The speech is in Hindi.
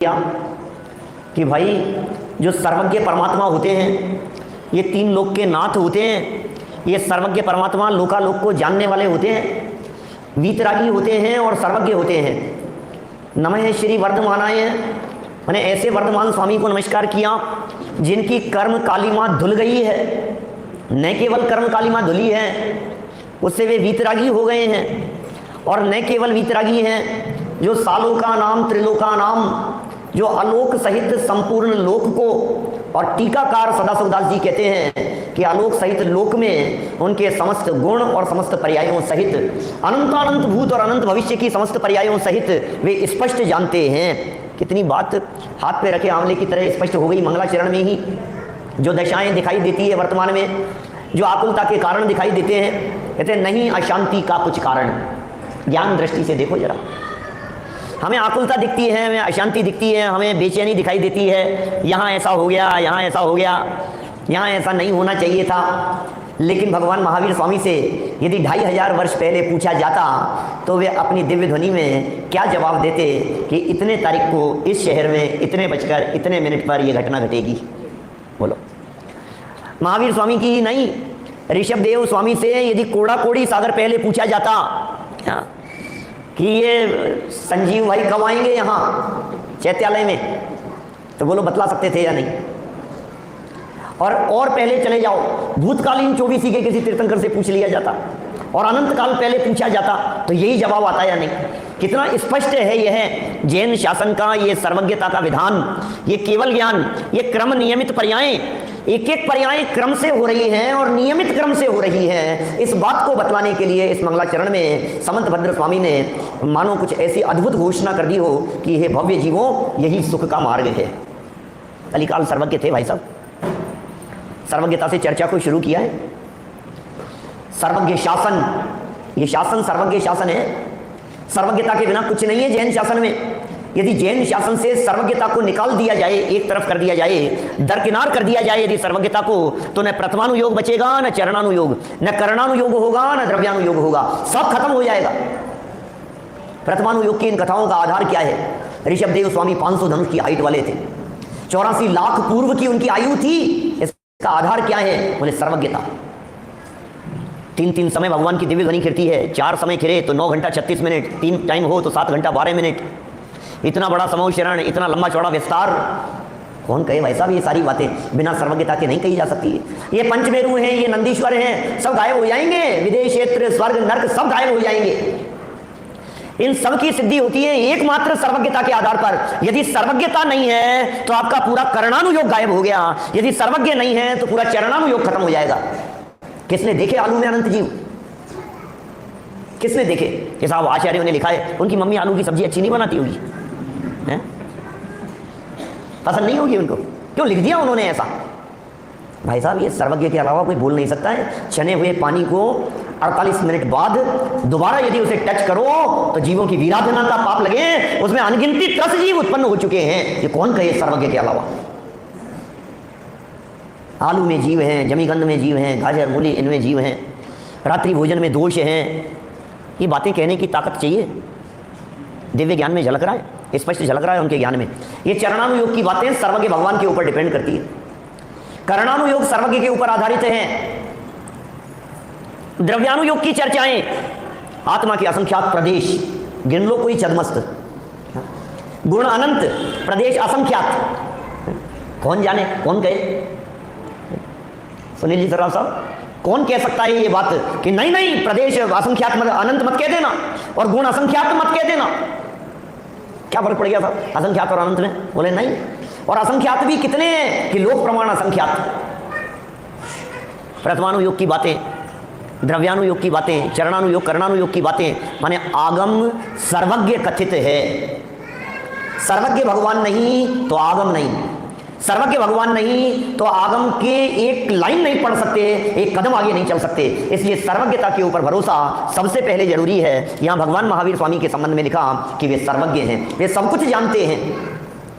किया कि भाई जो सर्वज्ञ परमात्मा होते हैं ये तीन लोक के नाथ होते हैं। ये सर्वज्ञ परमात्मा लोकालोक को जानने वाले होते हैं, वीतरागी होते हैं और सर्वज्ञ होते हैं। नमः श्री वर्धमानाय, मैंने ऐसे वर्धमान स्वामी को नमस्कार किया जिनकी कर्म कालिमा धुल गई है। न केवल कर्म कालिमा धुली है, उससे वे वीतरागी हो गए हैं। और न केवल वीतरागी हैं, जो सालों का नाम त्रिलोका नाम, जो आलोक सहित संपूर्ण लोक को, और टीकाकार सदाशिवदास जी कहते हैं कि आलोक सहित लोक में उनके समस्त गुण और समस्त पर्यायों सहित अनंतानंत भूत और अनंत भविष्य की समस्त पर्यायों सहित वे स्पष्ट जानते हैं। कितनी बात हाथ पे रखे आंवले की तरह स्पष्ट हो गई मंगलाचरण में ही। जो दशाएं दिखाई देती है वर्तमान में, जो आकुलता के कारण दिखाई देते हैं, कहते हैं नहीं अशांति का कुछ कारण। ज्ञान दृष्टि से देखो जरा, हमें आकुलता दिखती है, हमें अशांति दिखती है, हमें बेचैनी दिखाई देती है, यहाँ ऐसा हो गया, यहाँ ऐसा हो गया, यहाँ ऐसा नहीं होना चाहिए था। लेकिन भगवान महावीर स्वामी से यदि 2500 वर्ष पहले पूछा जाता तो वे अपनी दिव्य ध्वनि में क्या जवाब देते कि इतने तारीख को इस शहर में इतने बजकर इतने मिनट पर यह घटना घटेगी। बोलो, महावीर स्वामी की ही नहीं, ऋषभदेव स्वामी से यदि कोड़ा कोड़ी सागर पहले पूछा जाता कि ये संजीव भाई कब आएंगे यहाँ चैत्यालय में, तो बोलो बतला सकते थे या नहीं। और पहले चले जाओ, भूतकालीन 24 के किसी तीर्थंकर से पूछ लिया जाता और अनंत काल पहले पूछा जाता तो यही जवाब आता या नहीं। कितना स्पष्ट है यह जैन शासन का ये सर्वज्ञता का विधान, ये केवल ज्ञान, ये क्रम नियमित पर्यायें, एक एक पर्याय क्रम से हो रही हैं और नियमित क्रम से हो रही हैं। इस बात को बतलाने के लिए इस मंगलाचरण में समंत भद्र स्वामी ने मानो कुछ ऐसी अद्भुत घोषणा कर दी हो कि हे भव्य जीवों, यही सुख का मार्ग है। कलिकाल सर्वज्ञ थे भाई साहब, सर्वज्ञता से चर्चा को शुरू किया है। सर्वज्ञ शासन, ये शासन सर्वज्ञ शासन है। सर्वज्ञता के बिना कुछ नहीं है जैन शासन में। यदि जैन शासन से सर्वज्ञता को निकाल दिया जाए, एक तरफ कर दिया जाए, दरकिनार कर दिया जाए यदि सर्वज्ञता को, तो न प्रथमानुयोग बचेगा, न चरणानुयोग, न करणानुयोग होगा, न द्रव्यानुयोग होगा, सब खत्म हो जाएगा। प्रथमानुयोग की इन कथाओं का आधार क्या है? ऋषभदेव स्वामी 500 धनुष की हाइट वाले थे, 84 लाख पूर्व की उनकी आयु थी। इसका आधार क्या है? बोले सर्वज्ञता। 3 समय भगवान की दिव्य ध्वनि खिरती है, 4 समय खिरे तो 9 घंटा 36 मिनट, 3 टाइम हो तो 7 घंटा 12 मिनट। इतना बड़ा समूह शरण, इतना लंबा चौड़ा विस्तार, कौन कहे भाई साहब ये सारी बातें बिना सर्वज्ञता के नहीं कही जा सकती है। ये पंचमेरु हैं, ये नंदीश्वर हैं, सब गायब हो जाएंगे। विदेश क्षेत्र, स्वर्ग, नर्क सब गायब हो जाएंगे। इन सब की सिद्धि होती है एकमात्र सर्वज्ञता के आधार पर। यदि सर्वज्ञता नहीं है तो आपका पूरा करणानुयोग गायब हो गया, यदि सर्वज्ञ नहीं है तो पूरा चरणानुयोग खत्म हो जाएगा। किसने देखे आलू में अनंत जीव? किसने देखे? कि साहब आचार्यों ने लिखा है उनकी मम्मी आलू की सब्जी अच्छी नहीं बनाती होगी, पसंद नहीं होगी उनको, क्यों लिख दिया उन्होंने ऐसा? भाई साहब ये सर्वज्ञ के अलावा कोई बोल नहीं सकता है। छने हुए पानी को 48 मिनट बाद दोबारा यदि उसे टच करो तो जीवों की वीराधना का पाप लगे, उसमें अनगिनती 10 जीव उत्पन्न हो चुके हैं। ये कौन कहे सर्वज्ञ के अलावा? आलू में जीव हैं, जमीगंध में जीव हैं, गाजर मूली इनमें जीव हैं, रात्रि भोजन में दोष हैं। ये बातें कहने की ताकत चाहिए। दिव्य ज्ञान में झलक रहा है, स्पष्ट झलक रहा है उनके ज्ञान में। ये चरणानुयोग की बातें सर्वज्ञ भगवान के ऊपर डिपेंड करती है। करणानुयोग सर्वज्ञ के ऊपर आधारित है। द्रव्यानुयोग की चर्चाएं, आत्मा के असंख्यात प्रदेश, गिन लो कोई छदमस्त, गुण अनंत, प्रदेश असंख्यात, कौन जाने, कौन कहे? सुनील जी सराव साहब, कौन कह सकता है ये बात कि नहीं नहीं प्रदेश असंख्यात मत, अनंत मत कह देना और गुण असंख्यात मत कह देना? क्या फर्क पड़ गया था असंख्यात और अनंत में? बोले नहीं, और असंख्यात भी कितने हैं कि लोक प्रमाण असंख्यात। प्रथमानुयोग की बातें, द्रव्यानुयोग की बातें, चरणानुयोग करणानुयोग की बातें, माने आगम सर्वज्ञ कथित है। सर्वज्ञ भगवान नहीं तो आगम नहीं, सर्वज्ञ भगवान नहीं तो आगम के एक लाइन नहीं पढ़ सकते, एक कदम आगे नहीं चल सकते। इसलिए सर्वज्ञता के ऊपर भरोसा सबसे पहले जरूरी है। यहाँ भगवान महावीर स्वामी के संबंध में लिखा कि वे सर्वज्ञ हैं, वे सब कुछ जानते हैं।